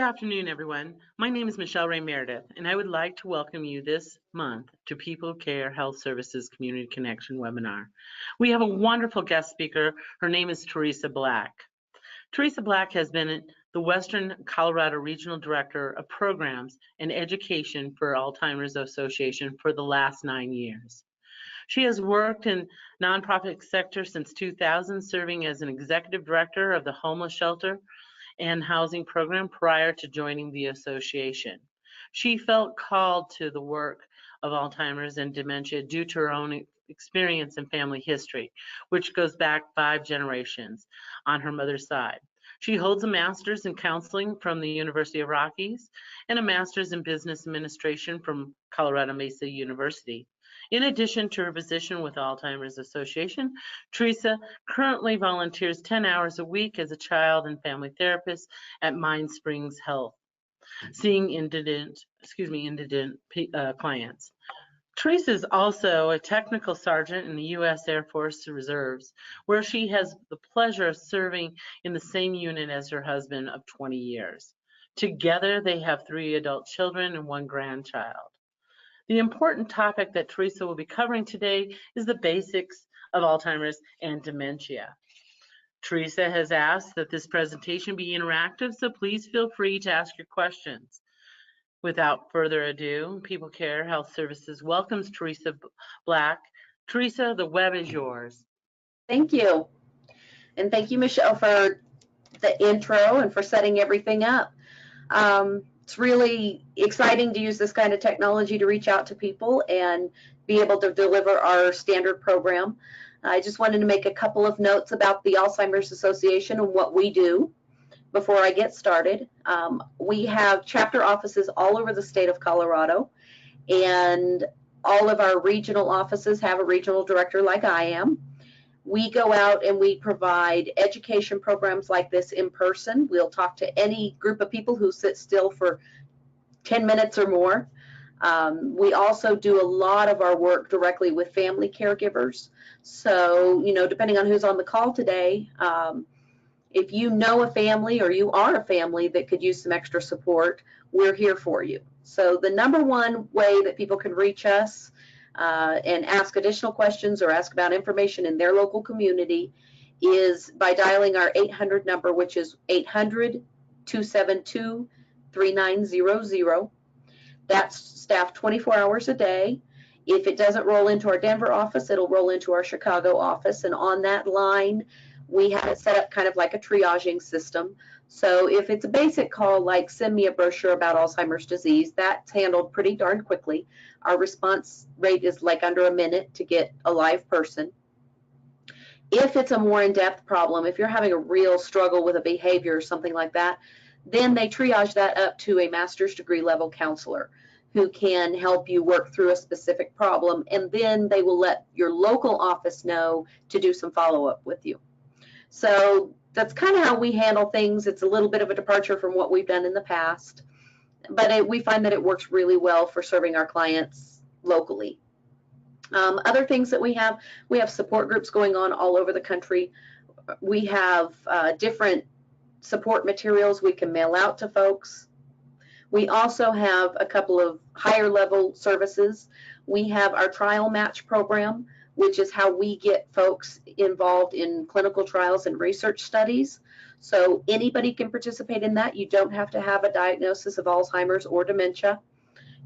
afternoon, everyone. My name is Michelle Ray Meredith, and I would like to welcome you this month to People Care Health Services Community Connection webinar. We have a wonderful guest speaker. Her name is Teresa Black. Teresa Black has been the Western Colorado Regional Director of Programs and Education for Alzheimer's Association for the last 9 years. She has worked in nonprofit sector since 2000, serving as an executive director of the homeless shelter and housing program prior to joining the association. She felt called to the work of Alzheimer's and dementia due to her own experience and family history, which goes back 5 generations on her mother's side. She holds a master's in counseling from the University of Rockies and a master's in business administration from Colorado Mesa University. In addition to her position with Alzheimer's Association, Teresa currently volunteers 10 hours a week as a child and family therapist at Mind Springs Health, seeing indigent clients. Teresa is also a technical sergeant in the U.S. Air Force Reserves, where she has the pleasure of serving in the same unit as her husband of 20 years. Together, they have 3 adult children and 1 grandchild. The important topic that Teresa will be covering today is the basics of Alzheimer's and dementia. Teresa has asked that this presentation be interactive, so please feel free to ask your questions. Without further ado, People Care Health Services welcomes Teresa Black. Teresa, the web is yours. Thank you. And thank you, Michelle, for the intro and for setting everything up. It's really exciting to use this kind of technology to reach out to people and be able to deliver our standard program. I just wanted to make a couple of notes about the Alzheimer's Association and what we do before I get started. We have chapter offices all over the state of Colorado, and all of our regional offices have a regional director like I am. We go out and we provide education programs like this in person. We'll talk to any group of people who sit still for 10 minutes or more. We also do a lot of our work directly with family caregivers. So, depending on who's on the call today, if you know a family or you are a family that could use some extra support, we're here for you. So the number one way that people can reach us and ask additional questions or ask about information in their local community is by dialing our 800 number, which is 800-272-3900. That's staffed 24 hours a day. If it doesn't roll into our Denver office, it'll roll into our Chicago office. And on that line, we have it set up kind of like a triaging system. So if it's a basic call, like send me a brochure about Alzheimer's disease, that's handled pretty darn quickly. Our response rate is like under a minute to get a live person. If it's a more in-depth problem, if you're having a real struggle with a behavior or something like that, then they triage that up to a master's degree level counselor who can help you work through a specific problem, and then they will let your local office know to do some follow-up with you. So that's kind of how we handle things. It's a little bit of a departure from what we've done in the past, but we find that it works really well for serving our clients locally. Other things that we have support groups going on all over the country. We have different support materials we can mail out to folks. We also have a couple of higher level services. We have our trial match program, which is how we get folks involved in clinical trials and research studies. So anybody can participate in that. You don't have to have a diagnosis of Alzheimer's or dementia.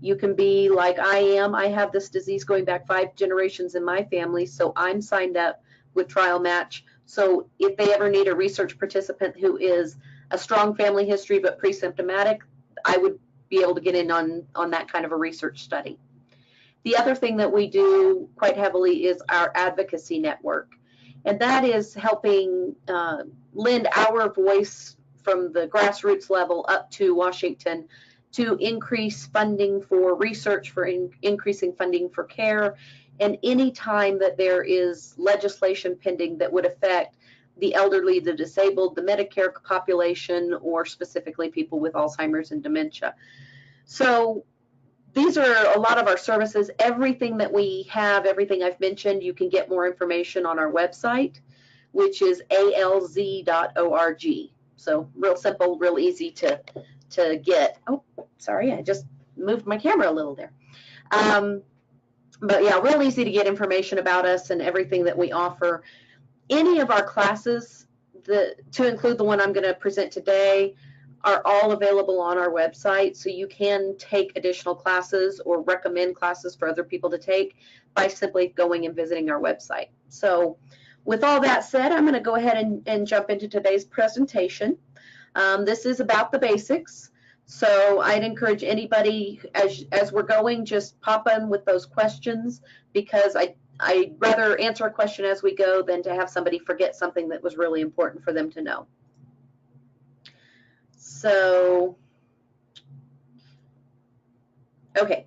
You can be like I am. I have this disease going back 5 generations in my family, so I'm signed up with Trial Match. So if they ever need a research participant who is a strong family history but pre-symptomatic, I would be able to get in on that kind of a research study. The other thing that we do quite heavily is our advocacy network, and that is helping lend our voice from the grassroots level up to Washington to increase funding for research, for increasing funding for care, and any time that there is legislation pending that would affect the elderly, the disabled, the Medicare population, or specifically people with Alzheimer's and dementia. So these are a lot of our services. Everything that we have, everything I've mentioned, you can get more information on our website, which is alz.org. So real simple, real easy to to get, oh, sorry, I just moved my camera a little there. But yeah, real easy to get information about us and everything that we offer. Any of our classes, to include the one I'm going to present today, are all available on our website, so you can take additional classes or recommend classes for other people to take by simply going and visiting our website. So with all that said, I'm going to go ahead and jump into today's presentation. This is about the basics. So I'd encourage anybody, as we're going, just pop in with those questions, because I'd rather answer a question as we go than to have somebody forget something that was really important for them to know. So, okay.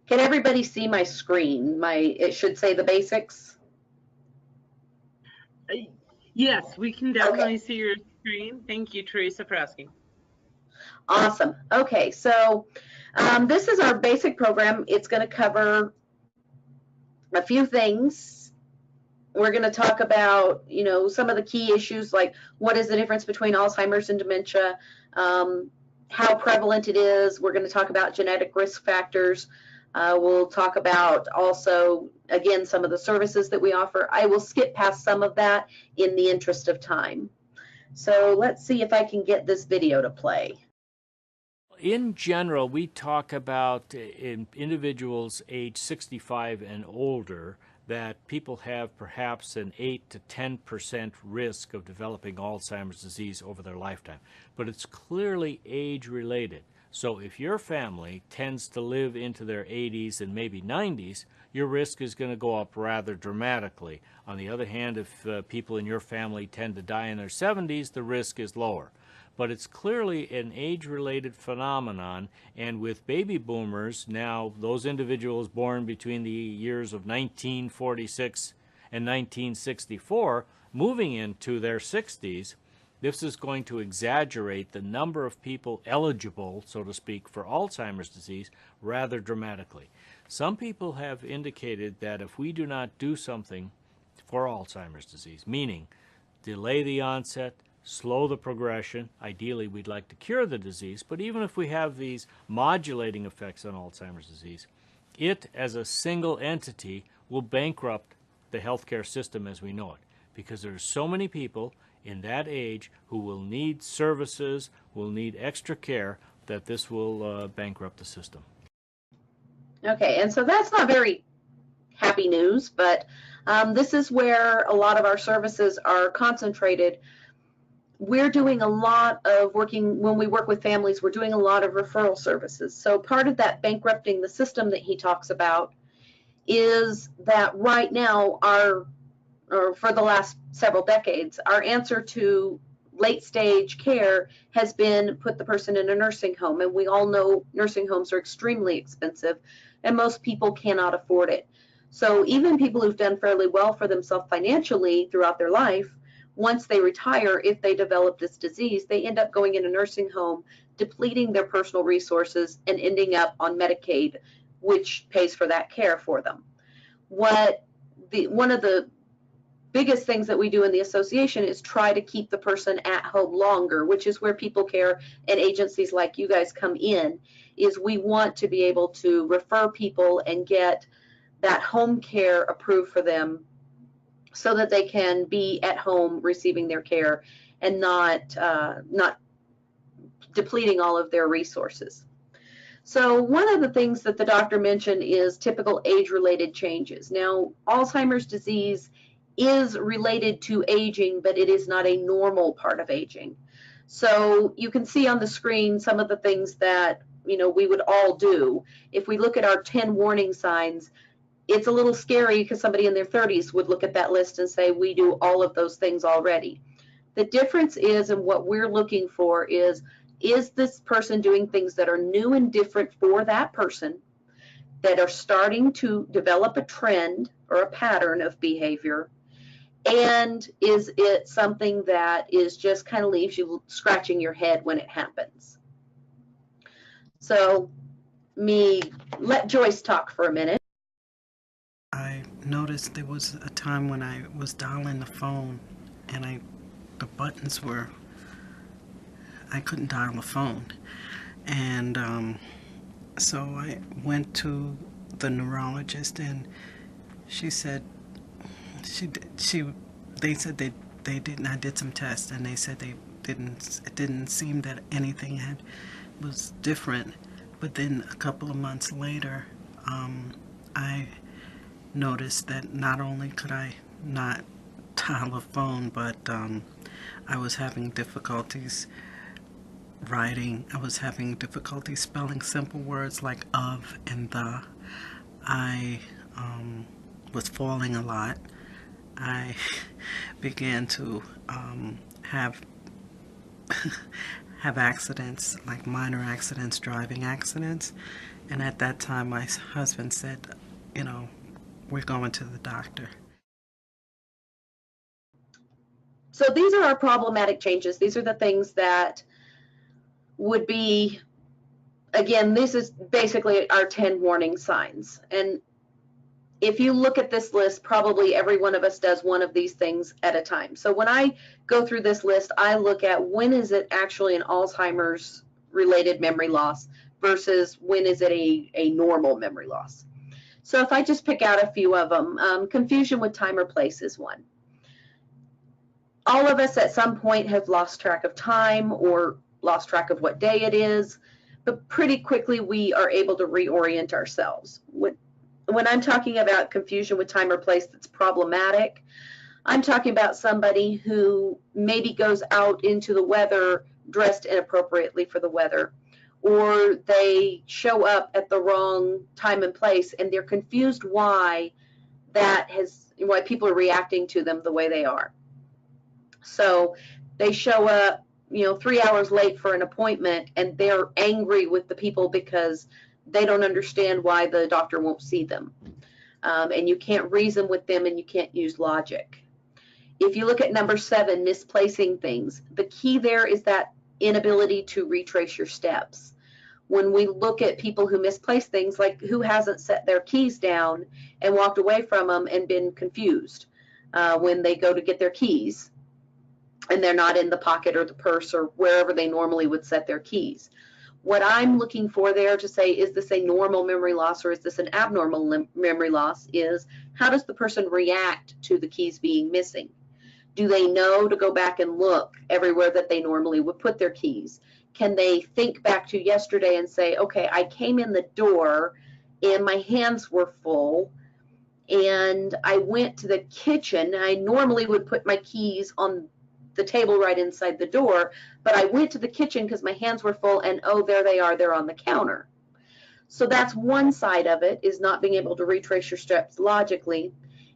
Can everybody see my screen? It should say the basics. Yes, we can definitely see your screen. Thank you, Teresa, for asking. Awesome. Okay, so this is our basic program. It's going to cover a few things. We're going to talk about, some of the key issues, like what is the difference between Alzheimer's and dementia, how prevalent it is. We're going to talk about genetic risk factors. We'll talk about also, again, some of the services that we offer. I will skip past some of that in the interest of time. So let's see if I can get this video to play. In general, we talk about individuals age 65 and older, that people have perhaps an 8 to 10% risk of developing Alzheimer's disease over their lifetime. But it's clearly age-related. So if your family tends to live into their 80s and maybe 90s, your risk is going to go up rather dramatically. On the other hand, if people in your family tend to die in their 70s, the risk is lower. But it's clearly an age-related phenomenon, and with baby boomers, now those individuals born between the years of 1946 and 1964, moving into their 60s, this is going to exaggerate the number of people eligible, so to speak, for Alzheimer's disease rather dramatically. Some people have indicated that if we do not do something for Alzheimer's disease, meaning delay the onset, slow the progression. Ideally, we'd like to cure the disease, but even if we have these modulating effects on Alzheimer's disease, it as a single entity will bankrupt the healthcare system as we know it, because there are so many people in that age who will need services, will need extra care, that this will bankrupt the system. Okay, and so that's not very happy news, but this is where a lot of our services are concentrated. We're doing a lot of when we work with families, we're doing a lot of referral services. So part of that bankrupting the system that he talks about is that right now, or for the last several decades, our answer to late stage care has been put the person in a nursing home. And we all know nursing homes are extremely expensive and most people cannot afford it. So even people who've done fairly well for themselves financially throughout their life, once they retire, if they develop this disease, they end up going in a nursing home, depleting their personal resources and ending up on Medicaid, which pays for that care for them. One of the biggest things that we do in the association is try to keep the person at home longer, which is where People Care and agencies like you guys come in, is we want to be able to refer people and get that home care approved for them so that they can be at home receiving their care and not depleting all of their resources. So one of the things that the doctor mentioned is typical age-related changes. Now, Alzheimer's disease is related to aging, but it is not a normal part of aging. So you can see on the screen some of the things that we would all do. If we look at our 10 warning signs, it's a little scary because somebody in their 30s would look at that list and say, we do all of those things already. The difference is, and what we're looking for is this person doing things that are new and different for that person, that are starting to develop a trend or a pattern of behavior? And is it something that is just kind of leaves you scratching your head when it happens? So let Joyce talk for a minute. I noticed there was a time when I was dialing the phone and the buttons were, I couldn't dial a phone. And so I went to the neurologist, and she said they said they didn't. I did some tests, and they said they didn't. It didn't seem that anything was different. But then a couple of months later, I noticed that not only could I not dial a phone, but I was having difficulties writing. I was having difficulty spelling simple words like of and the. I was falling a lot. I began to have have accidents, like minor accidents, driving accidents. And at that time, my husband said, you know, we're going to the doctor. So these are our problematic changes. These are the things that would be, again, this is basically our 10 warning signs. And if you look at this list, probably every one of us does one of these things at a time. So when I go through this list, I look at when is it actually an Alzheimer's related memory loss versus when is it a normal memory loss. So if I just pick out a few of them, confusion with time or place is one. All of us at some point have lost track of time or lost track of what day it is, but pretty quickly we are able to reorient ourselves. When I'm talking about confusion with time or place that's problematic, I'm talking about somebody who maybe goes out into the weather dressed inappropriately for the weather, or they show up at the wrong time and place and they're confused why people are reacting to them the way they are. So they show up, 3 hours late for an appointment, and they're angry with the people because they don't understand why the doctor won't see them. And you can't reason with them, and you can't use logic. If you look at number 7, misplacing things, the key there is that inability to retrace your steps. When we look at people who misplace things, like who hasn't set their keys down and walked away from them and been confused when they go to get their keys, and they're not in the pocket or the purse or wherever they normally would set their keys. What I'm looking for there to say, is this a normal memory loss or is this an abnormal memory loss, is how does the person react to the keys being missing? Do they know to go back and look everywhere that they normally would put their keys? Can they think back to yesterday and say, okay, I came in the door and my hands were full and I went to the kitchen. I normally would put my keys on the table right inside the door, but I went to the kitchen because my hands were full, and oh, there they are, they're on the counter. So that's one side of it, is not being able to retrace your steps logically.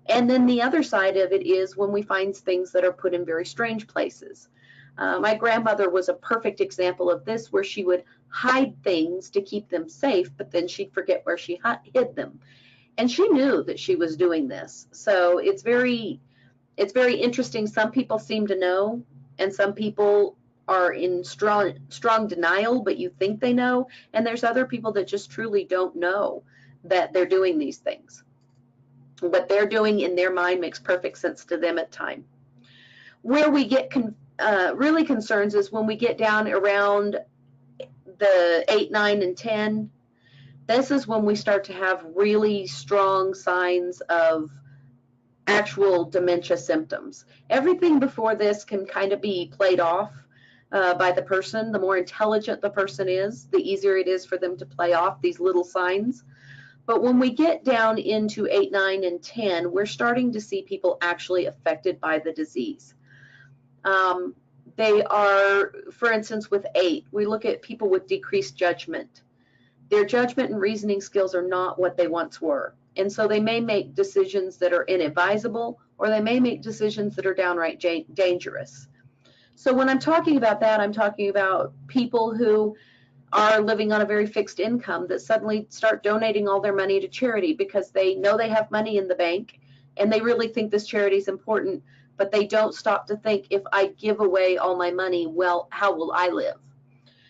And then the other side of it is when we find things that are put in very strange places. My grandmother was a perfect example of this, where she would hide things to keep them safe, but then she'd forget where she hid them. And she knew that she was doing this. So it's very interesting. Some people seem to know, and some people are in strong denial, but you think they know. And there's other people that just truly don't know that they're doing these things. What they're doing in their mind makes perfect sense to them at time. Where we get really concerns is when we get down around the 8, 9, and 10. This is when we start to have really strong signs of actual dementia symptoms. Everything before this can kind of be played off by the person. The more intelligent the person is, the easier it is for them to play off these little signs. But when we get down into 8, 9, and 10, we're starting to see people actually affected by the disease. They are, for instance, with 8, we look at people with decreased judgment. Their judgment and reasoning skills are not what they once were. And so they may make decisions that are inadvisable, or they may make decisions that are downright dangerous. So when I'm talking about that, I'm talking about people who are living on a very fixed income that suddenly start donating all their money to charity because they know they have money in the bank and they really think this charity is important, but they don't stop to think, if I give away all my money, well, how will I live?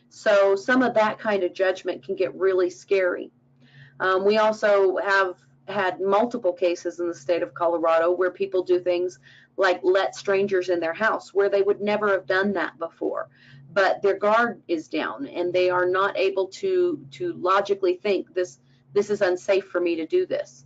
So some of that kind of judgment can get really scary. We also have had multiple cases in the state of Colorado where people do things like let strangers in their house, where they would never have done that before. but their guard is down and they are not able to logically think this is unsafe for me to do this.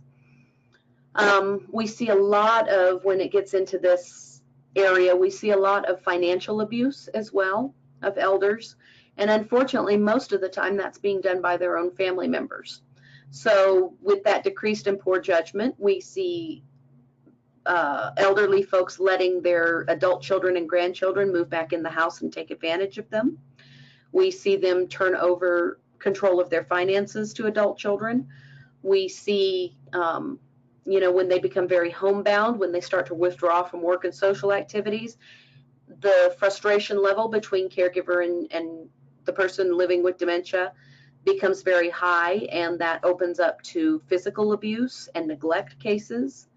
We see a lot of, when it gets into this area, we see a lot of financial abuse as well of elders. And unfortunately, most of the time that's being done by their own family members. So with that decreased and poor judgment, we see elderly folks letting their adult children and grandchildren move back in the house and take advantage of them. We see them turn over control of their finances to adult children. We see, you know, when they become very homebound, when they start to withdraw from work and social activities, the frustration level between caregiver and the person living with dementia becomes very high, and that opens up to physical abuse and neglect cases.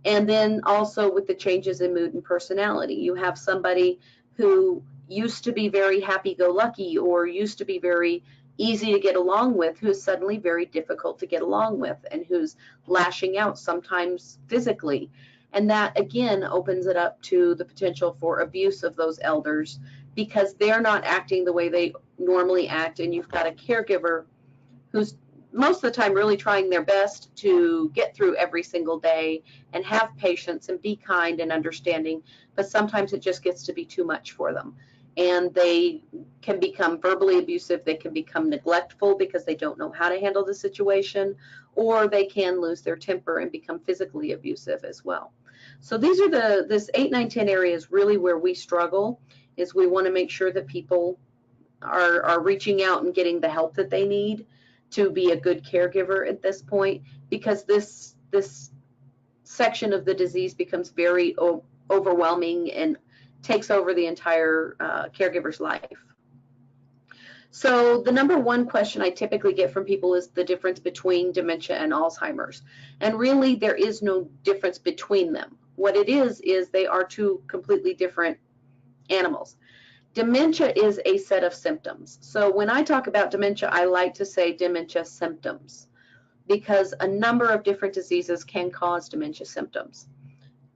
And then also with the changes in mood and personality, you have somebody who used to be very happy-go-lucky or used to be very easy to get along with, who is suddenly very difficult to get along with and who's lashing out, sometimes physically. And that, again, opens it up to the potential for abuse of those elders because they're not acting the way they normally act, and you've got a caregiver who's most of the time really trying their best to get through every single day and have patience and be kind and understanding, but sometimes it just gets to be too much for them. And they can become verbally abusive, they can become neglectful because they don't know how to handle the situation, or they can lose their temper and become physically abusive as well. So these are this 8, 9, 10 areas really where we struggle, is we want to make sure that people are reaching out and getting the help that they need to be a good caregiver at this point, because this section of the disease becomes very overwhelming and takes over the entire caregiver's life. So the number one question I typically get from people is the difference between dementia and Alzheimer's. And really there is no difference between them. What it is they are two completely different animals. Dementia is a set of symptoms. So when I talk about dementia, I like to say dementia symptoms, because a number of different diseases can cause dementia symptoms.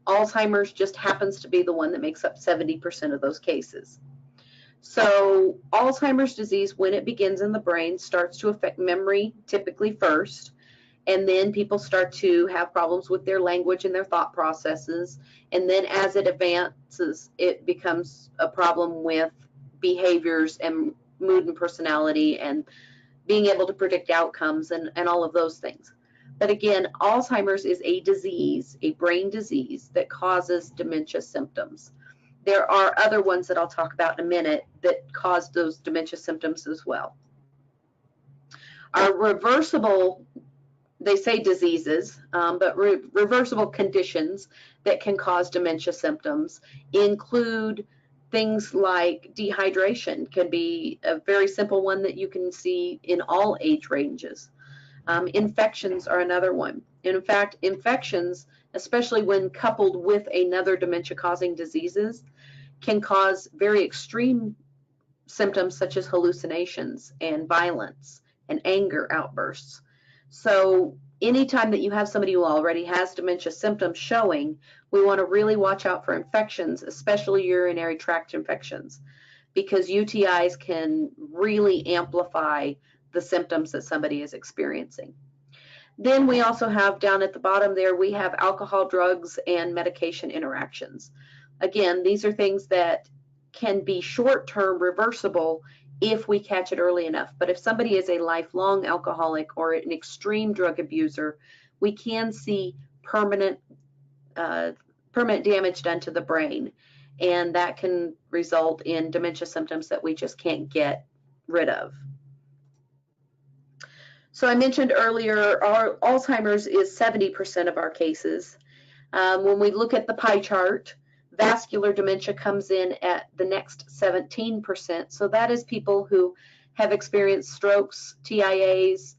Alzheimer's just happens to be the one that makes up 70% of those cases. So Alzheimer's disease, when it begins in the brain, starts to affect memory typically first, and then people start to have problems with their language and their thought processes. And then as it advances, it becomes a problem with behaviors and mood and personality and being able to predict outcomes and all of those things. But again, Alzheimer's is a disease, a brain disease that causes dementia symptoms. There are other ones that I'll talk about in a minute that cause those dementia symptoms as well. Our reversible, they say diseases, but reversible conditions that can cause dementia symptoms include things like dehydration. Can be a very simple one that you can see in all age ranges. Infections are another one. And in fact, infections, especially when coupled with another dementia-causing diseases, can cause very extreme symptoms such as hallucinations and violence and anger outbursts. So anytime that you have somebody who already has dementia symptoms showing, we want to really watch out for infections, especially urinary tract infections, because UTIs can really amplify the symptoms that somebody is experiencing. Then we also have down at the bottom there, we have alcohol, drugs, and medication interactions. Again, these are things that can be short-term reversible if we catch it early enough. But if somebody is a lifelong alcoholic or an extreme drug abuser, we can see permanent damage done to the brain, and that can result in dementia symptoms that we just can't get rid of. So I mentioned earlier, our Alzheimer's is 70% of our cases. When we look at the pie chart, vascular dementia comes in at the next 17%. So that is people who have experienced strokes, TIAs,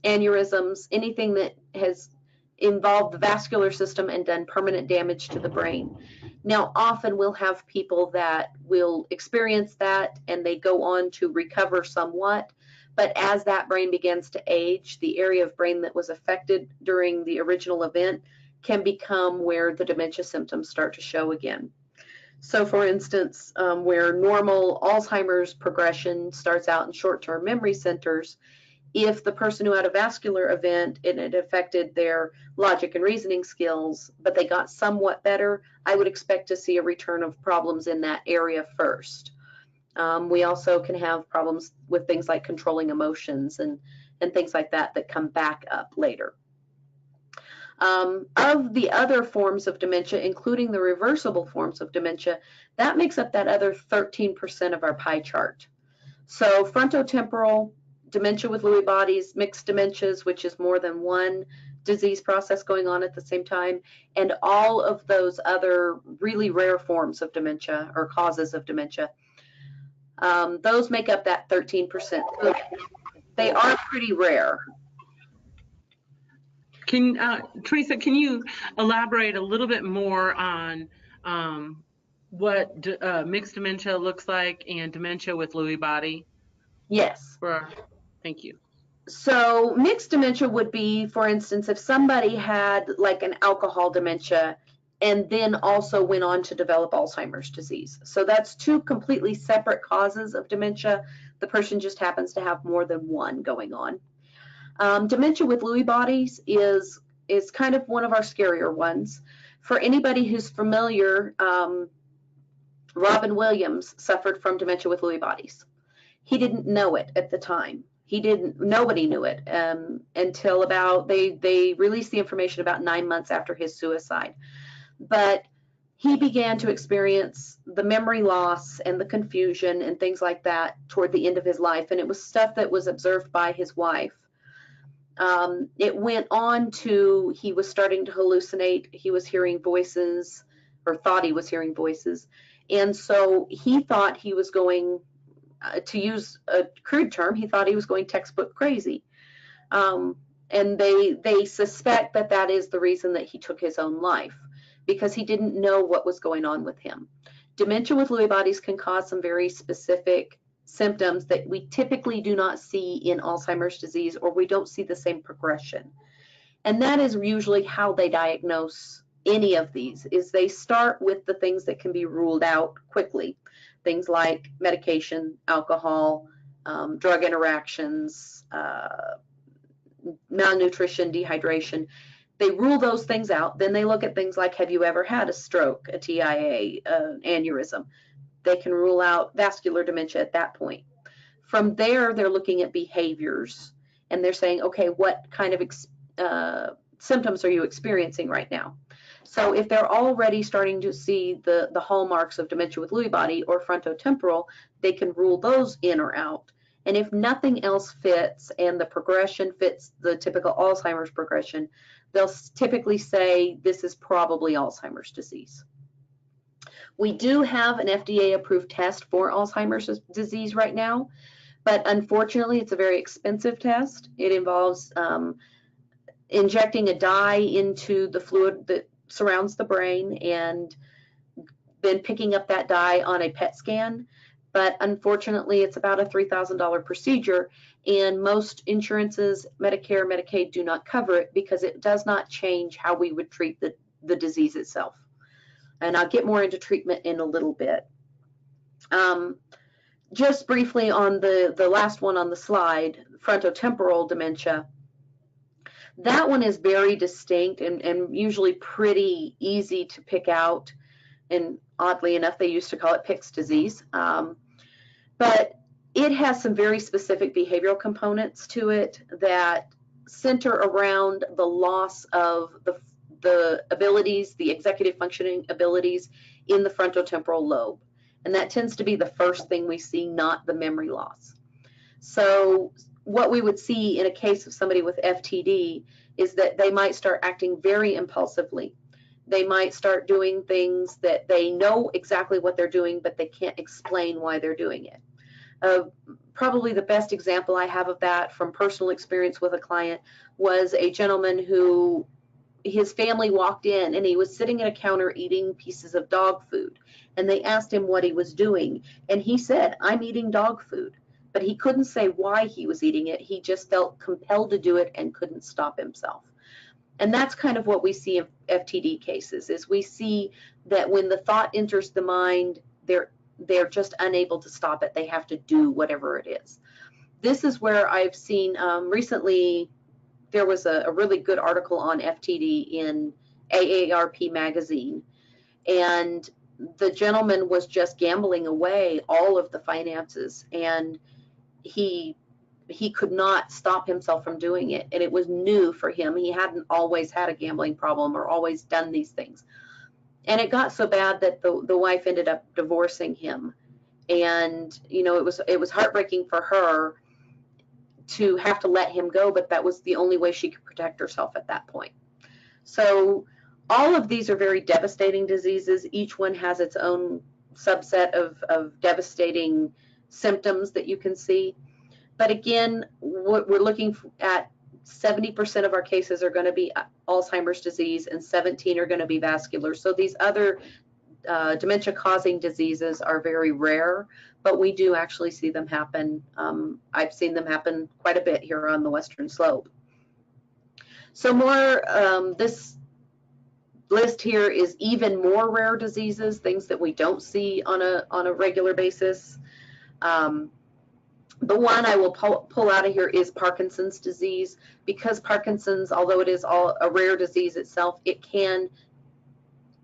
aneurysms, anything that has involved the vascular system and done permanent damage to the brain. Now, often we'll have people that will experience that and they go on to recover somewhat. But as that brain begins to age, the area of brain that was affected during the original event can become where the dementia symptoms start to show again. So for instance, where normal Alzheimer's progression starts out in short-term memory centers, if the person who had a vascular event and it affected their logic and reasoning skills, but they got somewhat better, I would expect to see a return of problems in that area first. We also can have problems with things like controlling emotions and things like that that come back up later. Of the other forms of dementia, including the reversible forms of dementia, that makes up that other 13% of our pie chart. So frontotemporal, dementia with Lewy bodies, mixed dementias, which is more than one disease process going on at the same time, and all of those other really rare forms of dementia or causes of dementia, those make up that 13%. So they are pretty rare. Teresa, can you elaborate a little bit more on what mixed dementia looks like and dementia with Lewy body? Yes. Thank you. So mixed dementia would be, for instance, if somebody had like an alcohol dementia and then also went on to develop Alzheimer's disease. So that's two completely separate causes of dementia. The person just happens to have more than one going on. Dementia with Lewy bodies is kind of one of our scarier ones. For anybody who's familiar, Robin Williams suffered from dementia with Lewy bodies. He didn't know it at the time. Nobody knew it until about, they released the information about 9 months after his suicide. But he began to experience the memory loss and the confusion and things like that toward the end of his life. And it was stuff that was observed by his wife. It went on to, he was starting to hallucinate. He was hearing voices, or thought he was hearing voices. And so he thought he was going, to use a crude term, he thought he was going textbook crazy. And they suspect that that is the reason that he took his own life, because he didn't know what was going on with him. Dementia with Lewy bodies can cause some very specific symptoms that we typically do not see in Alzheimer's disease, or we don't see the same progression. And that is usually how they diagnose any of these, is they start with the things that can be ruled out quickly. Things like medication, alcohol, drug interactions, malnutrition, dehydration. They rule those things out. Then they look at things like, have you ever had a stroke, a TIA, an aneurysm? They can rule out vascular dementia at that point. From there, they're looking at behaviors, and they're saying, okay, what kind of symptoms are you experiencing right now? So if they're already starting to see the hallmarks of dementia with Lewy body or frontotemporal, they can rule those in or out. And if nothing else fits and the progression fits the typical Alzheimer's progression, they'll typically say this is probably Alzheimer's disease. We do have an FDA-approved test for Alzheimer's disease right now, but unfortunately, it's a very expensive test. It involves injecting a dye into the fluid that surrounds the brain and then picking up that dye on a PET scan. But unfortunately, it's about a $3,000 procedure, and most insurances, Medicare, Medicaid, do not cover it because it does not change how we would treat the disease itself. And I'll get more into treatment in a little bit. Just briefly on the last one on the slide, frontotemporal dementia. That one is very distinct and usually pretty easy to pick out. And oddly enough, they used to call it Pick's disease. But it has some very specific behavioral components to it that center around the loss of the abilities, the executive functioning abilities in the frontotemporal lobe. And that tends to be the first thing we see, not the memory loss. So what we would see in a case of somebody with FTD is that they might start acting very impulsively. They might start doing things that they know exactly what they're doing, but they can't explain why they're doing it. Probably the best example I have of that from personal experience with a client was a gentleman who, his family walked in and he was sitting at a counter eating pieces of dog food. And they asked him what he was doing. And he said, I'm eating dog food. But he couldn't say why he was eating it. He just felt compelled to do it and couldn't stop himself. And that's kind of what we see in FTD cases, is we see that when the thought enters the mind, they're just unable to stop it. They have to do whatever it is. This is where I've seen recently, there was a really good article on FTD in AARP magazine, and the gentleman was just gambling away all of the finances, and he could not stop himself from doing it, and it was new for him. He hadn't always had a gambling problem or always done these things, and it got so bad that the wife ended up divorcing him. And you know, it was heartbreaking for her to have to let him go, but that was the only way she could protect herself at that point. So all of these are very devastating diseases. Each one has its own subset of devastating symptoms that you can see. But again, what we're looking at, 70% of our cases are going to be Alzheimer's disease and 17 are going to be vascular. So these other dementia-causing diseases are very rare, but we do actually see them happen. I've seen them happen quite a bit here on the Western Slope. So this list here is even more rare diseases, things that we don't see on a regular basis. The one I will pull out of here is Parkinson's disease, because Parkinson's, although it is a rare disease itself, it can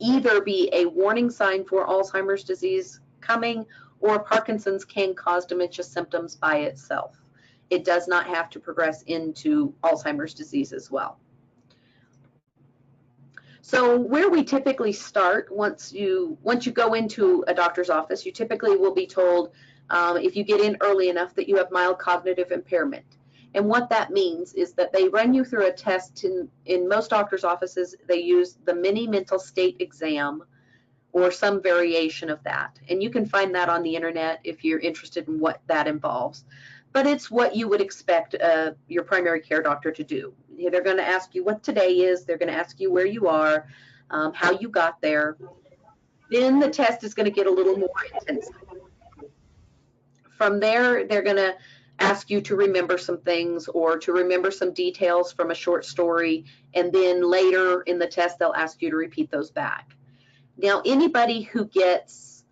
either be a warning sign for Alzheimer's disease coming, or Parkinson's can cause dementia symptoms by itself. It does not have to progress into Alzheimer's disease as well. So where we typically start, once you go into a doctor's office, you typically will be told, if you get in early enough, that you have mild cognitive impairment. And what that means is that they run you through a test. In most doctor's offices, they use the mini mental state exam or some variation of that. And you can find that on the internet if you're interested in what that involves. But it's what you would expect your primary care doctor to do. They're going to ask you what today is. They're going to ask you where you are, how you got there. Then the test is going to get a little more intensive. From there, they're going to ask you to remember some things or to remember some details from a short story, and then later in the test, they'll ask you to repeat those back. Now, anybody who gets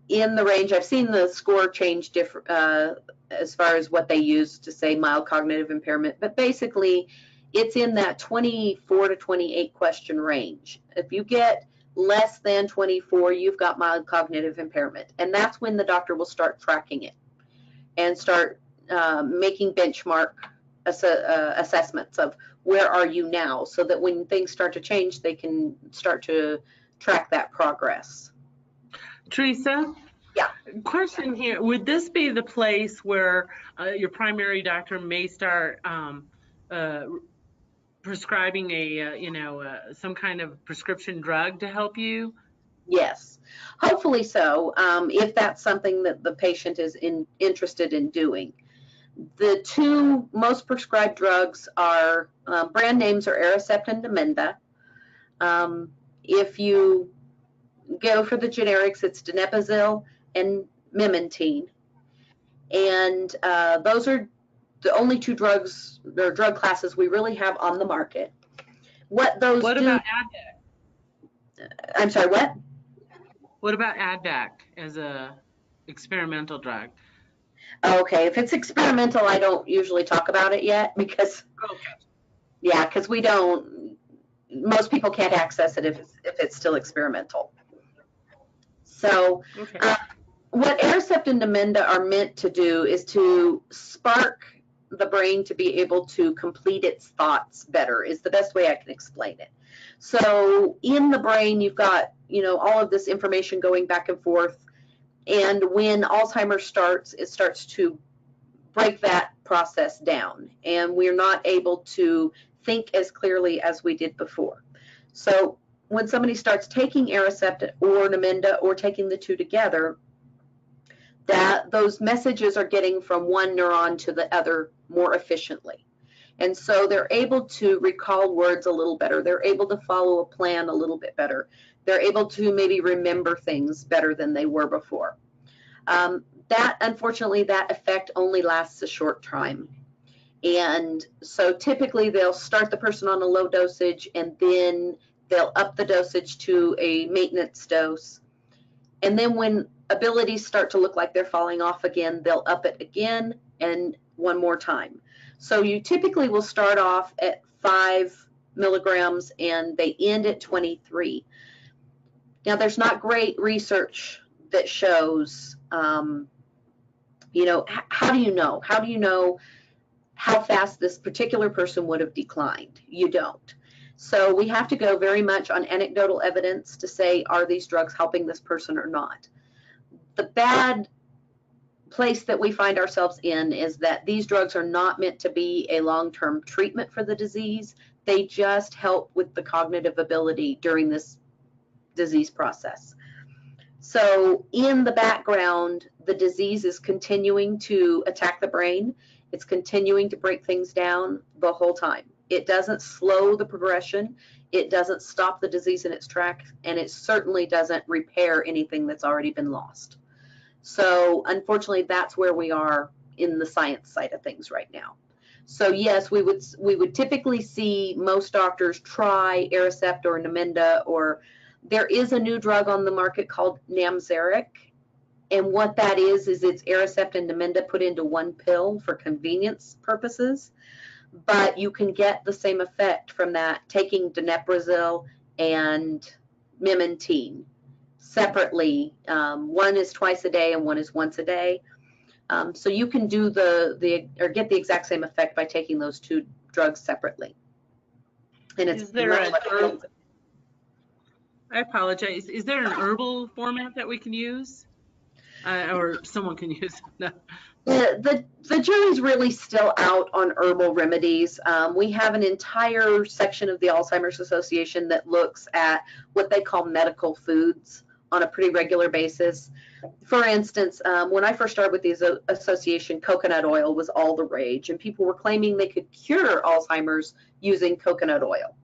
in the range, I've seen the score change as far as what they use to say mild cognitive impairment, but basically it's in that 24 to 28 question range. If you get less than 24, you've got mild cognitive impairment. And that's when the doctor will start tracking it and start making benchmark assessments of where are you now, so that when things start to change, they can start to track that progress. Teresa? Yeah. Question here, would this be the place where your primary doctor may start prescribing some kind of prescription drug to help you? Yes, hopefully so, if that's something that the patient is interested in doing. The two most prescribed drugs are, brand names are Aricept and Namenda. If you go for the generics, it's donepezil and memantine. And those are the only two drugs or drug classes we really have on the market. What about Advac? I'm sorry, what? What about Advac as a experimental drug? Okay, if it's experimental, I don't usually talk about it yet because, yeah, because most people can't access it if it's still experimental. So what Aricept and Namenda are meant to do is to spark the brain to be able to complete its thoughts better, is the best way I can explain it. So in the brain, you've got, all of this information going back and forth. And when Alzheimer's starts, it starts to break that process down. And we're not able to think as clearly as we did before. So when somebody starts taking Aricept or Namenda or taking the two together, those messages are getting from one neuron to the other more efficiently. And so they're able to recall words a little better. They're able to follow a plan a little bit better. They're able to maybe remember things better than they were before. Unfortunately, that effect only lasts a short time. And so typically they'll start the person on a low dosage and then they'll up the dosage to a maintenance dose. And then when abilities start to look like they're falling off again, they'll up it again and one more time. So you typically will start off at 5 milligrams and they end at 23. Now, there's not great research that shows, you know, how do you know? How do you know how fast this particular person would have declined? You don't. So we have to go very much on anecdotal evidence to say, are these drugs helping this person or not? The bad place that we find ourselves in is that these drugs are not meant to be a long-term treatment for the disease. They just help with the cognitive ability during this disease process. So in the background, the disease is continuing to attack the brain. It's continuing to break things down the whole time. It doesn't slow the progression. It doesn't stop the disease in its tracks, and it certainly doesn't repair anything that's already been lost. So unfortunately, that's where we are in the science side of things right now. So yes, we would typically see most doctors try Aricept or Namenda, or there is a new drug on the market called Namzaric. And what that is it's Aricept and Namenda put into one pill for convenience purposes. But you can get the same effect from that taking donepezil and memantine separately. One is twice a day and one is once a day. So you can do or get the exact same effect by taking those two drugs separately. And it's I apologize. Is there an herbal format that we can use? Or someone can use? No. The jury's really still out on herbal remedies. We have an entire section of the Alzheimer's Association that looks at what they call medical foods on a pretty regular basis. For instance, when I first started with the association, coconut oil was all the rage, and people were claiming they could cure Alzheimer's using coconut oil.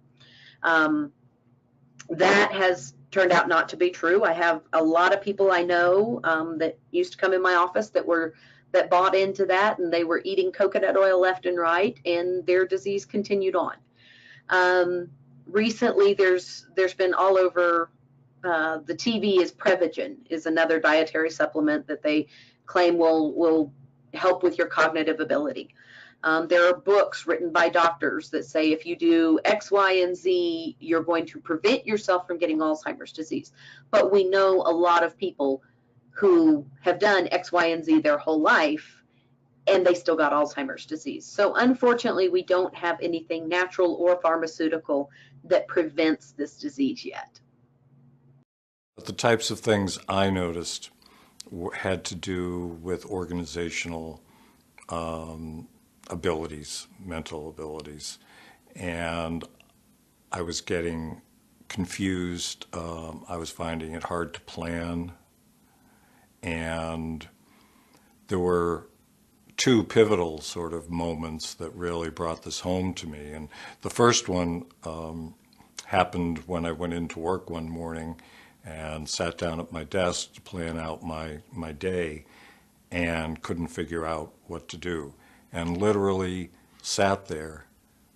That has turned out not to be true. I have a lot of people I know that used to come in my office that bought into that, and they were eating coconut oil left and right, and their disease continued on. Recently, there's been all over the TV is Prevagen, is another dietary supplement that they claim will help with your cognitive ability. There are books written by doctors that say if you do X, Y, and Z, you're going to prevent yourself from getting Alzheimer's disease. But we know a lot of people who have done X, Y, and Z their whole life, and they still got Alzheimer's disease. So unfortunately, we don't have anything natural or pharmaceutical that prevents this disease yet. The types of things I noticed had to do with organizational abilities, mental abilities, and I was getting confused. I was finding it hard to plan, and there were two pivotal sort of moments that really brought this home to me. And the first one happened when I went into work one morning and sat down at my desk to plan out my day and couldn't figure out what to do, and literally sat there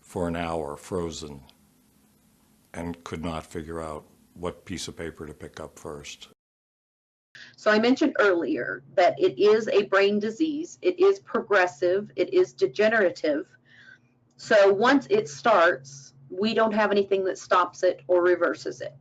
for an hour frozen and could not figure out what piece of paper to pick up first. So I mentioned earlier that it is a brain disease. It is progressive. It is degenerative. So once it starts, we don't have anything that stops it or reverses it.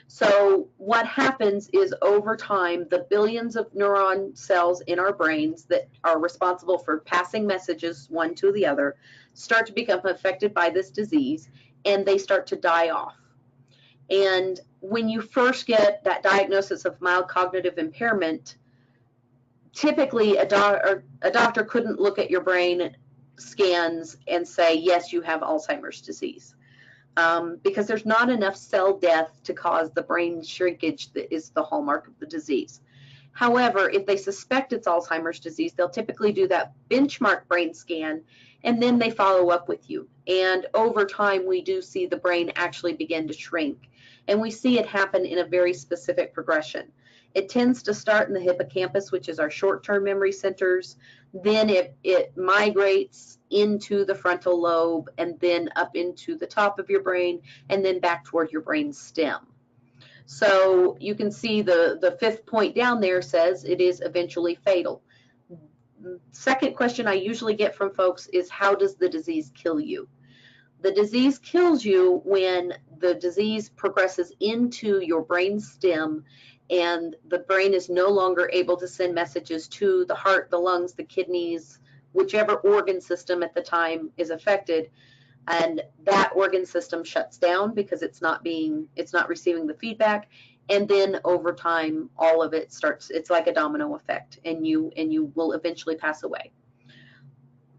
So what happens is over time, the billions of neuron cells in our brains that are responsible for passing messages one to the other start to become affected by this disease, and they start to die off. And when you first get that diagnosis of mild cognitive impairment, typically a doctor couldn't look at your brain scans and say, yes, you have Alzheimer's disease. Because there's not enough cell death to cause the brain shrinkage that is the hallmark of the disease. However, if they suspect it's Alzheimer's disease, they'll typically do that benchmark brain scan, and then they follow up with you. And over time, we do see the brain actually begin to shrink. And we see it happen in a very specific progression. It tends to start in the hippocampus, which is our short-term memory centers. Then it migrates into the frontal lobe and then up into the top of your brain and then back toward your brain stem. So you can see the fifth point down there says it is eventually fatal. Second question I usually get from folks is, how does the disease kill you? The disease kills you when the disease progresses into your brain stem and the brain is no longer able to send messages to the heart, the lungs, the kidneys, whichever organ system at the time is affected, and that organ system shuts down because it's not receiving the feedback, and then over time all of it starts, it's like a domino effect, and you will eventually pass away.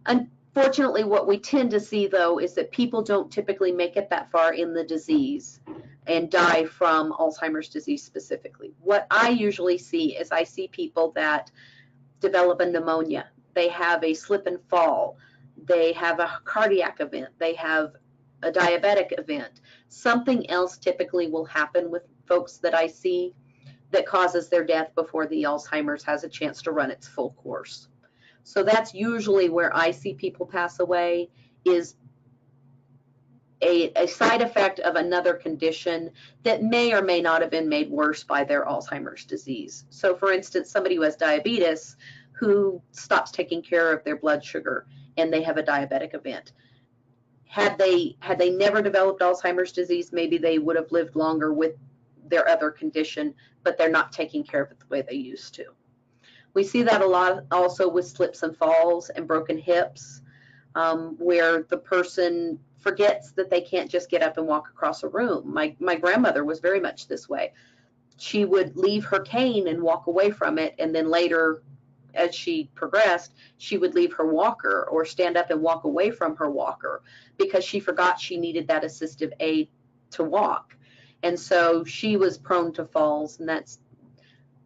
Unfortunately, what we tend to see though is that people don't typically make it that far in the disease and die from Alzheimer's disease specifically. What I usually see is I see people that develop a pneumonia, they have a slip and fall, they have a cardiac event, they have a diabetic event. Something else typically will happen with folks that I see that causes their death before the Alzheimer's has a chance to run its full course. So that's usually where I see people pass away, is a side effect of another condition that may or may not have been made worse by their Alzheimer's disease. So for instance, somebody who has diabetes who stops taking care of their blood sugar and they have a diabetic event. Had they never developed Alzheimer's disease, maybe they would have lived longer with their other condition, but they're not taking care of it the way they used to. We see that a lot also with slips and falls and broken hips, where the person forgets that they can't just get up and walk across a room. My grandmother was very much this way. She would leave her cane and walk away from it, and then later, as she progressed, she would leave her walker or stand up and walk away from her walker because she forgot she needed that assistive aid to walk. And so she was prone to falls, and that's,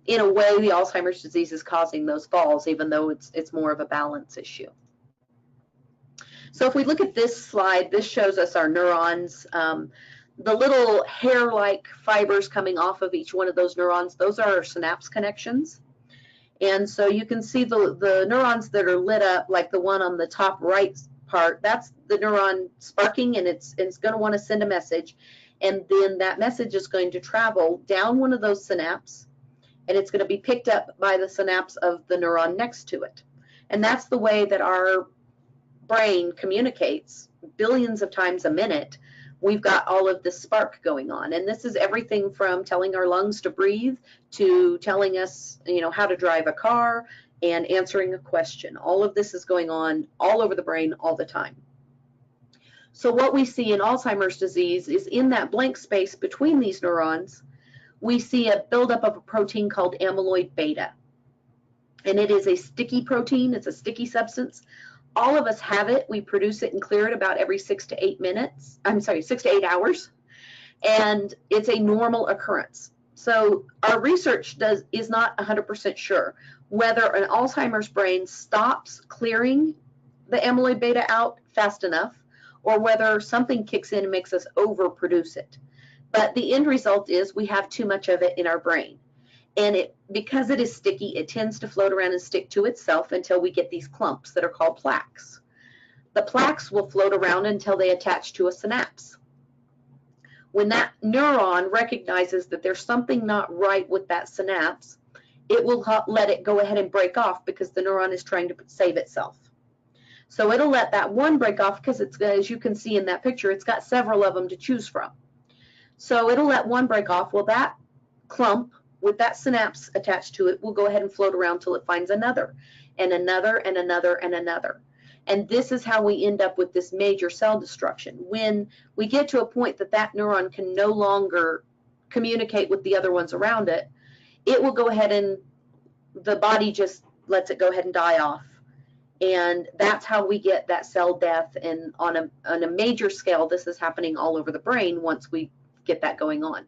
in a way, the Alzheimer's disease is causing those falls, even though it's more of a balance issue. So if we look at this slide, this shows us our neurons. The little hair-like fibers coming off of each one of those neurons, those are our synapse connections. And so you can see the neurons that are lit up, like the one on the top right part, that's the neuron sparking, and it's going to want to send a message. And then that message is going to travel down one of those synapses, and it's going to be picked up by the synapse of the neuron next to it. And that's the way that our brain communicates billions of times a minute. We've got all of this spark going on. And this is everything from telling our lungs to breathe to telling us, how to drive a car and answering a question. All of this is going on all over the brain all the time. So what we see in Alzheimer's disease is in that blank space between these neurons, we see a buildup of a protein called amyloid beta. And it is a sticky protein. It's a sticky substance. All of us have it. We produce it and clear it about every 6 to 8 minutes. I'm sorry, 6 to 8 hours. And it's a normal occurrence. So our research is not 100% sure whether an Alzheimer's brain stops clearing the amyloid beta out fast enough, or whether something kicks in and makes us overproduce it. But the end result is we have too much of it in our brain. And because it is sticky, it tends to float around and stick to itself until we get these clumps that are called plaques. The plaques will float around until they attach to a synapse. When that neuron recognizes that there's something not right with that synapse, it will let it go ahead and break off because the neuron is trying to save itself. So it'll let that one break off because it's, as you can see in that picture, it's got several of them to choose from. So it'll let one break off. Well, that clump with that synapse attached to it will go ahead and float around till it finds another, and another, and another, and another. And this is how we end up with this major cell destruction. When we get to a point that that neuron can no longer communicate with the other ones around it, it will go ahead and the body just lets it go ahead and die off. And that's how we get that cell death. And on a major scale, this is happening all over the brain once we get that going on.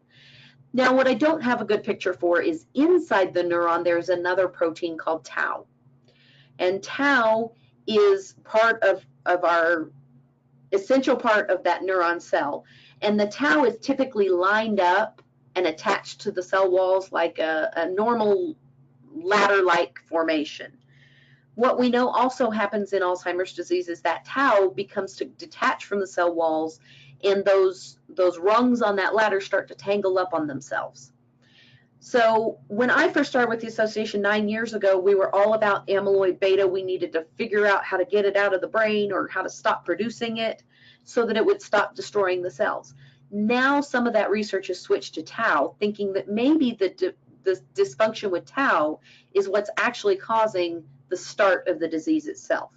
Now, what I don't have a good picture for is inside the neuron, there's another protein called tau. And tau is part of our essential part of that neuron cell. And the tau is typically lined up and attached to the cell walls like a normal ladder-like formation. What we know also happens in Alzheimer's disease is that tau becomes to detach from the cell walls, and those rungs on that ladder start to tangle up on themselves. So when I first started with the association 9 years ago, we were all about amyloid beta. We needed to figure out how to get it out of the brain or how to stop producing it so that it would stop destroying the cells. Now some of that research has switched to tau, thinking that maybe the dysfunction with tau is what's actually causing the start of the disease itself.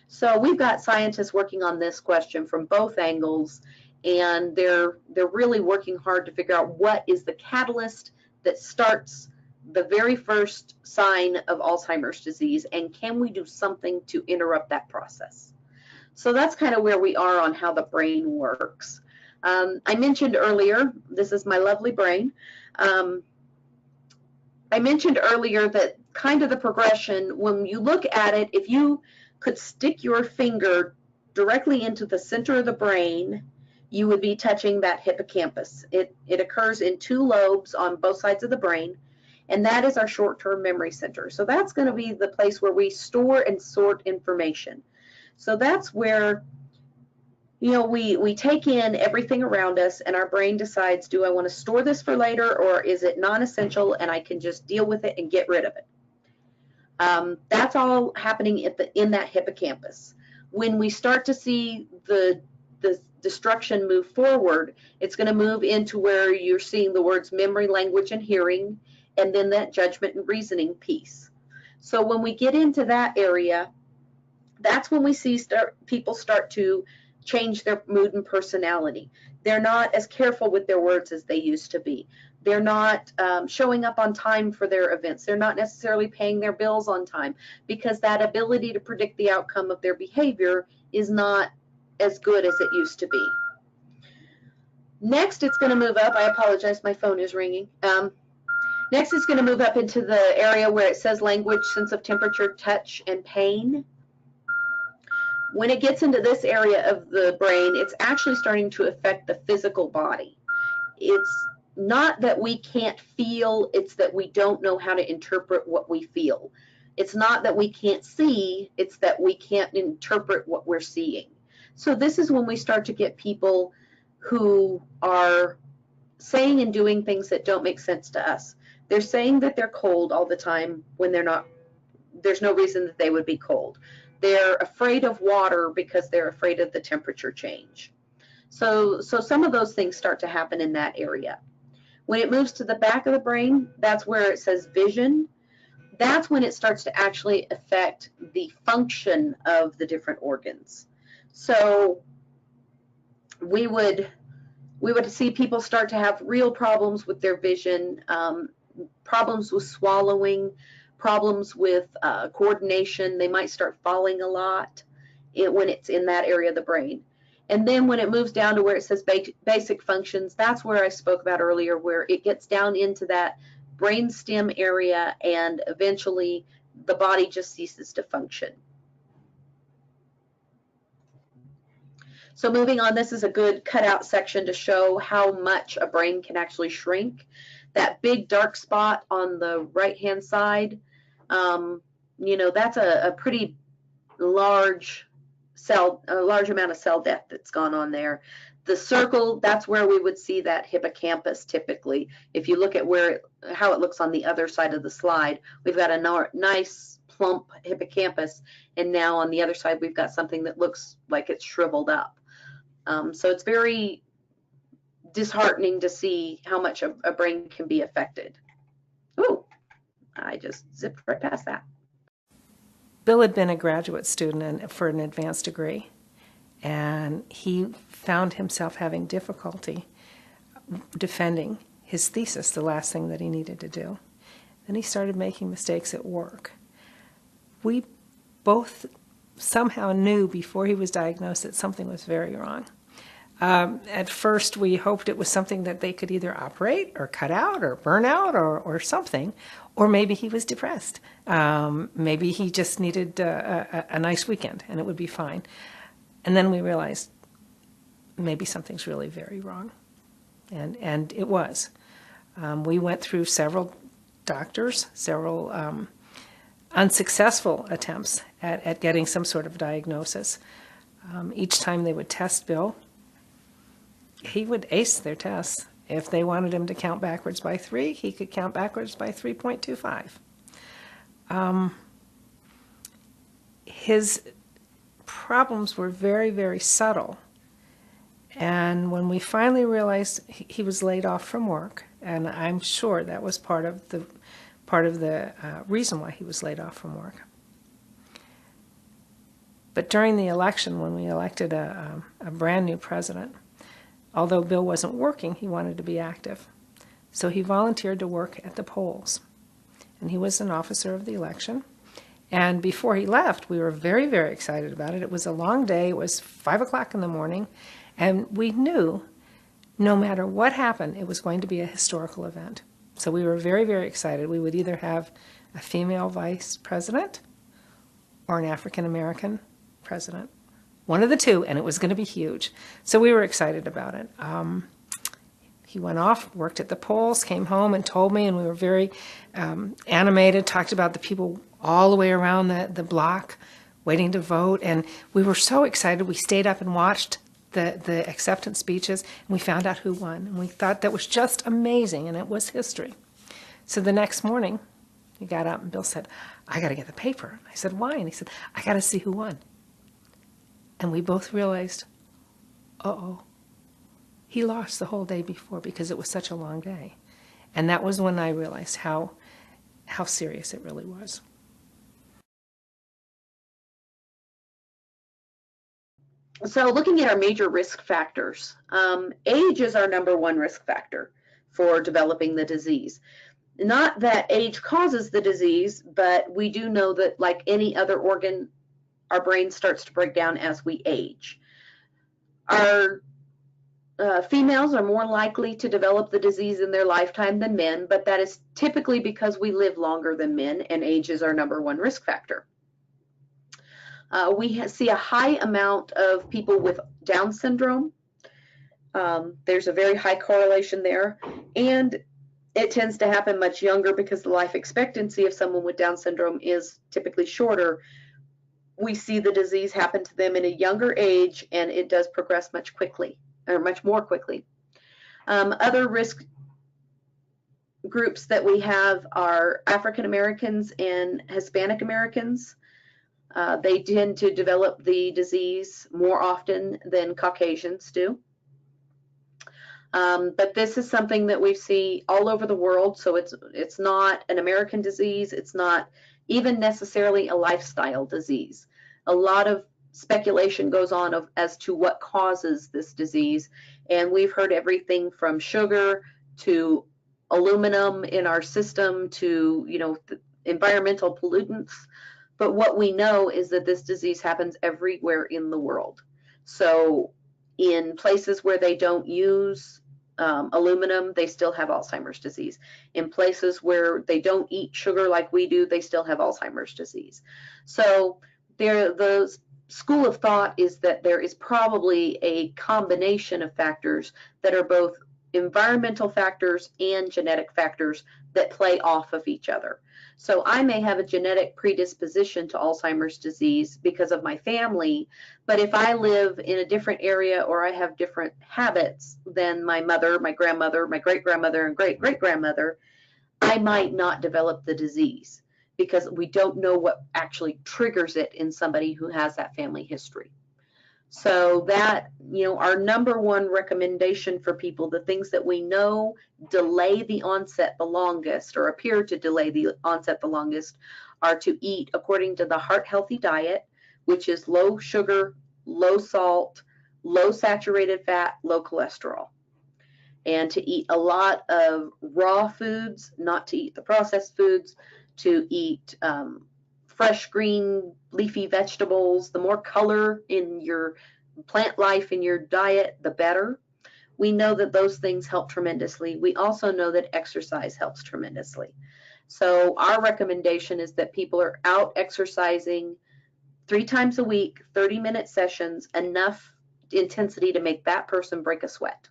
So we've got scientists working on this question from both angles, and they're really working hard to figure out what is the catalyst that starts the very first sign of Alzheimer's disease, and can we do something to interrupt that process? So that's kind of where we are on how the brain works. I mentioned earlier, this is my lovely brain. I mentioned earlier that kind of the progression, when you look at it, if you could stick your finger directly into the center of the brain, you would be touching that hippocampus. It occurs in 2 lobes on both sides of the brain, and that is our short-term memory center. So that's going to be the place where we store and sort information. So that's where, you know, we take in everything around us, and our brain decides, do I want to store this for later, or is it non-essential and I can just deal with it and get rid of it? That's all happening in that hippocampus. When we start to see the destruction move forward, it's going to move into where you're seeing the words memory, language, and hearing, and then that judgment and reasoning piece. So when we get into that area, that's when we see people start to change their mood and personality. They're not as careful with their words as they used to be. They're not showing up on time for their events. They're not necessarily paying their bills on time, because that ability to predict the outcome of their behavior is not as good as it used to be. Next, it's going to move up. I apologize, my phone is ringing. Next, it's going to move up into the area where it says language, sense of temperature, touch, and pain. When it gets into this area of the brain, it's actually starting to affect the physical body. It's not that we can't feel, it's that we don't know how to interpret what we feel. It's not that we can't see, it's that we can't interpret what we're seeing. So this is when we start to get people who are saying and doing things that don't make sense to us. They're saying that they're cold all the time when they're not. There's no reason that they would be cold. They're afraid of water because they're afraid of the temperature change. So some of those things start to happen in that area. When it moves to the back of the brain, that's where it says vision. That's when it starts to actually affect the function of the different organs. So we would see people start to have real problems with their vision, problems with swallowing, problems with coordination. They might start falling a lot when it's in that area of the brain. And then when it moves down to where it says basic functions, that's where I spoke about earlier, where it gets down into that brainstem area, and eventually the body just ceases to function. So moving on, this is a good cutout section to show how much a brain can actually shrink. That big dark spot on the right-hand side, you know, that's a pretty large amount of cell death that's gone on there. The circle, that's where we would see that hippocampus typically. If you look at how it looks on the other side of the slide, we've got a nice plump hippocampus, and now on the other side we've got something that looks like it's shriveled up. So it's very disheartening to see how much a brain can be affected. Ooh, I just zipped right past that. Bill had been a graduate student for an advanced degree, and he found himself having difficulty defending his thesis, the last thing that he needed to do. Then he started making mistakes at work. We both somehow knew before he was diagnosed that something was very wrong. At first, we hoped it was something that they could either operate or cut out or burn out or something, or maybe he was depressed. Maybe he just needed a nice weekend and it would be fine. And then we realized maybe something's really very wrong. And it was. We went through several doctors, several unsuccessful attempts at getting some sort of diagnosis. Each time they would test Bill, he would ace their tests. If they wanted him to count backwards by 3, he could count backwards by 3.25. His problems were very, very subtle. And when we finally realized he was laid off from work, and I'm sure that was part of the reason why he was laid off from work. But during the election, when we elected a brand new president, although Bill wasn't working, he wanted to be active. So he volunteered to work at the polls. And he was an officer of the election. And before he left, we were very, very excited about it. It was a long day. It was 5 o'clock in the morning. And we knew no matter what happened, it was going to be a historical event. So we were very, very excited. We would either have a female vice president or an African-American president. One of the two, and it was going to be huge. So we were excited about it. He went off, worked at the polls, came home and told me, and we were very animated, talked about the people all the way around the block waiting to vote. And we were so excited, we stayed up and watched the acceptance speeches, and we found out who won. And we thought that was just amazing, and it was history. So the next morning, he got up, and Bill said, I got to get the paper. I said, why? And he said, I got to see who won. And we both realized, uh-oh, he lost the whole day before because it was such a long day. And that was when I realized how serious it really was. So looking at our major risk factors, age is our #1 risk factor for developing the disease. Not that age causes the disease, but we do know that like any other organ, our brain starts to break down as we age. Our females are more likely to develop the disease in their lifetime than men, but that is typically because we live longer than men, and age is our #1 risk factor. We see a high amount of people with Down syndrome. There's a very high correlation there, and it tends to happen much younger because the life expectancy of someone with Down syndrome is typically shorter. We see the disease happen to them in a younger age, and it does progress much more quickly. Other risk groups that we have are African Americans and Hispanic Americans. They tend to develop the disease more often than Caucasians do. But this is something that we see all over the world, so it's not an American disease. It's not even necessarily a lifestyle disease. A lot of speculation goes on as to what causes this disease, and we've heard everything from sugar to aluminum in our system to environmental pollutants. But what we know is that this disease happens everywhere in the world. So in places where they don't use aluminum, they still have Alzheimer's disease. In places where they don't eat sugar like we do, they still have Alzheimer's disease. So the school of thought is that there is probably a combination of factors that are both environmental factors and genetic factors that play off of each other. So I may have a genetic predisposition to Alzheimer's disease because of my family, but if I live in a different area or I have different habits than my mother, my grandmother, my great-grandmother, and great-great-grandmother, I might not develop the disease because we don't know what actually triggers it in somebody who has that family history. So that, our #1 recommendation for people, the things that we know delay the onset the longest or appear to delay the onset the longest are to eat according to the Heart Healthy Diet, which is low sugar, low salt, low saturated fat, low cholesterol. And to eat a lot of raw foods, not to eat the processed foods, to eat fresh green leafy vegetables. The more color in your plant life in your diet, the better. We know that those things help tremendously. We also know that exercise helps tremendously. So our recommendation is that people are out exercising 3 times a week, 30-minute sessions, enough intensity to make that person break a sweat.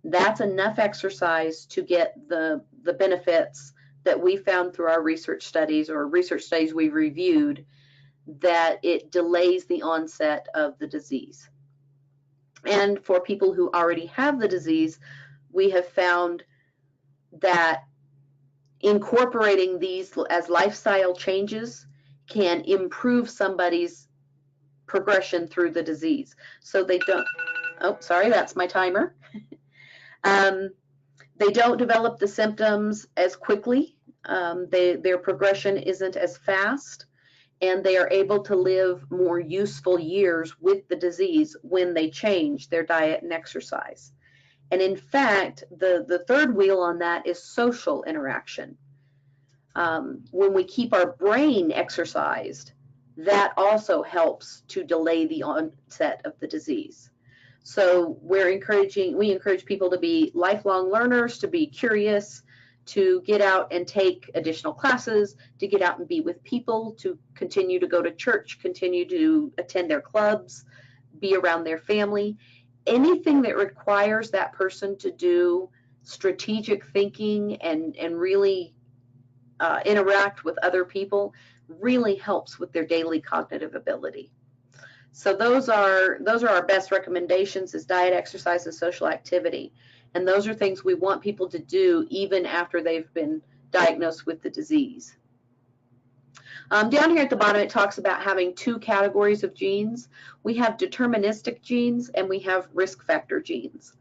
That's enough exercise to get the benefits that we found through our research studies or research studies we reviewed that it delays the onset of the disease. And for people who already have the disease, we have found that incorporating these as lifestyle changes can improve somebody's progression through the disease. So they don't, oh, sorry, that's my timer. They don't develop the symptoms as quickly. Their progression isn't as fast, and they are able to live more useful years with the disease when they change their diet and exercise. And in fact, the third wheel on that is social interaction. When we keep our brain exercised, that also helps to delay the onset of the disease. So we encourage people to be lifelong learners, to be curious, to get out and take additional classes, to get out and be with people, to continue to go to church, continue to attend their clubs, be around their family. Anything that requires that person to do strategic thinking and really interact with other people really helps with their daily cognitive ability. So those are our best recommendations, is diet, exercise, and social activity. And those are things we want people to do even after they've been diagnosed with the disease. Down here at the bottom, it talks about having two categories of genes. We have deterministic genes and we have risk factor genes.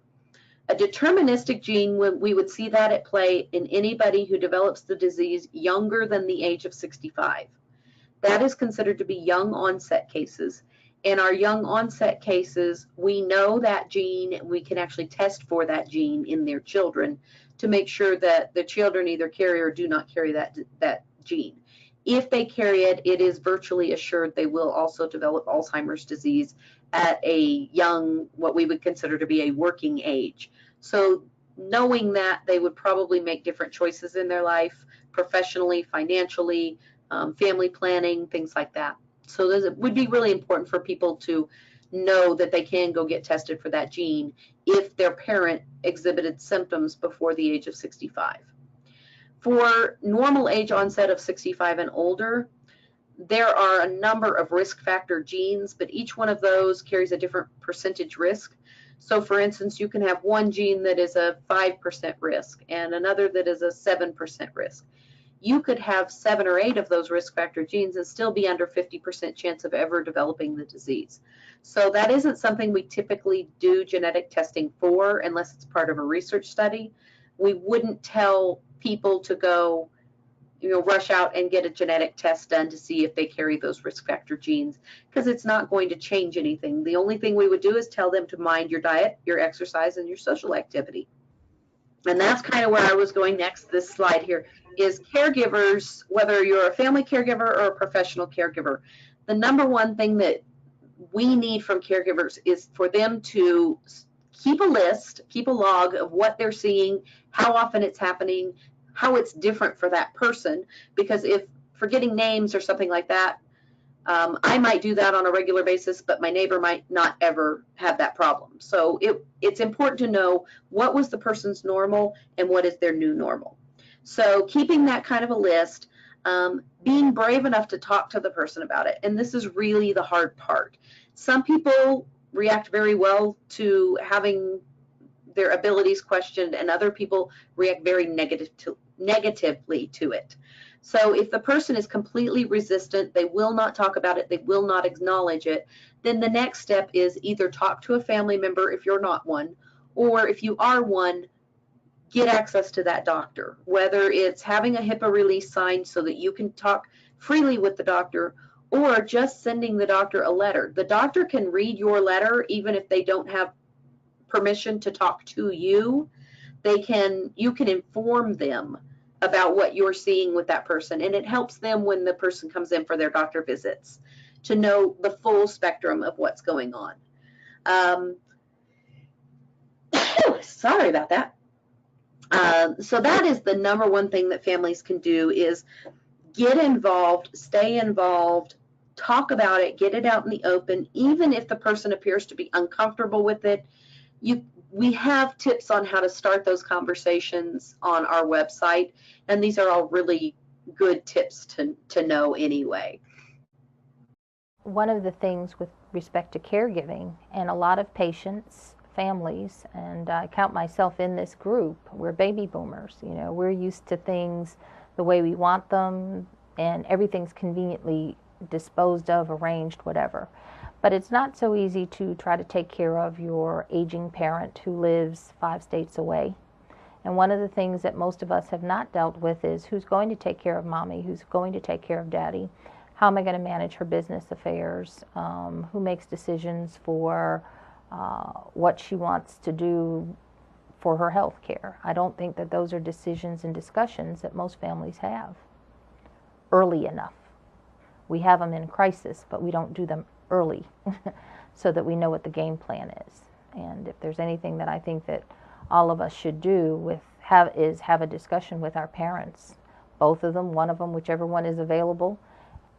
A deterministic gene, we would see that at play in anybody who develops the disease younger than the age of 65. That is considered to be young onset cases. In our young onset cases, we know that gene, and we can actually test for that gene in their children to make sure that the children either carry or do not carry that gene. If they carry it, it is virtually assured they will also develop Alzheimer's disease at a young, what we would consider to be a working age. So knowing that, they would probably make different choices in their life, professionally, financially, family planning, things like that. So it would be really important for people to know that they can go get tested for that gene if their parent exhibited symptoms before the age of 65. For normal age onset of 65 and older, there are a number of risk factor genes, but each one of those carries a different percentage risk. So for instance, you can have one gene that is a 5% risk and another that is a 7% risk. You could have 7 or 8 of those risk factor genes and still be under 50% chance of ever developing the disease. So that isn't something we typically do genetic testing for unless it's part of a research study. We wouldn't tell people to go, rush out and get a genetic test done to see if they carry those risk factor genes, because it's not going to change anything. The only thing we would do is tell them to mind your diet, your exercise, and your social activity. And that's kind of where I was going next. This slide here is caregivers, whether you're a family caregiver or a professional caregiver. The number one thing that we need from caregivers is for them to keep a list, keep a log of what they're seeing, how often it's happening, how it's different for that person. Because if forgetting names or something like that, I might do that on a regular basis, but my neighbor might not ever have that problem. So it's important to know what was the person's normal and what is their new normal. So keeping that kind of a list, being brave enough to talk to the person about it. And this is really the hard part. Some people react very well to having their abilities questioned, and other people react very negatively to it. So if the person is completely resistant, they will not talk about it, they will not acknowledge it, then the next step is either talk to a family member if you're not one, or if you are one, get access to that doctor, whether it's having a HIPAA release signed so that you can talk freely with the doctor, or just sending the doctor a letter. The doctor can read your letter even if they don't have permission to talk to you. You can inform them about what you're seeing with that person, and it helps them when the person comes in for their doctor visits to know the full spectrum of what's going on. Sorry about that. So that is the number one thing that families can do, is get involved, stay involved, talk about it, get it out in the open. Even if the person appears to be uncomfortable with it, we have tips on how to start those conversations on our website, and these are all really good tips to know anyway. One of the things with respect to caregiving, and a lot of patients, families, and I count myself in this group, we're baby boomers. You know, we're used to things the way we want them, and everything's conveniently disposed of, arranged, whatever. But it's not so easy to try to take care of your aging parent who lives 5 states away. And one of the things that most of us have not dealt with is who's going to take care of mommy, who's going to take care of daddy, how am I going to manage her business affairs, who makes decisions for what she wants to do for her health care. I don't think that those are decisions and discussions that most families have early enough. We have them in crisis, but we don't do them early so that we know what the game plan is. And if there's anything that I think that all of us should do is have a discussion with our parents, both of them, one of them, whichever one is available,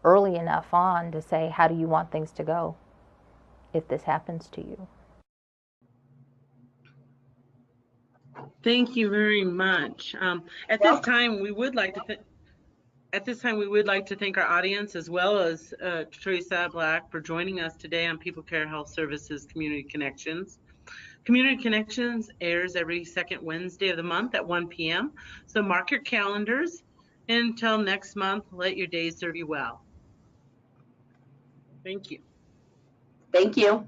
early enough on to say, how do you want things to go if this happens to you? Thank you very much. At this time, we would like to thank our audience as well as Teresa Black for joining us today on People Care Health Services Community Connections. Community Connections airs every second Wednesday of the month at 1 p.m. So mark your calendars. Until next month, let your day serve you well. Thank you. Thank you.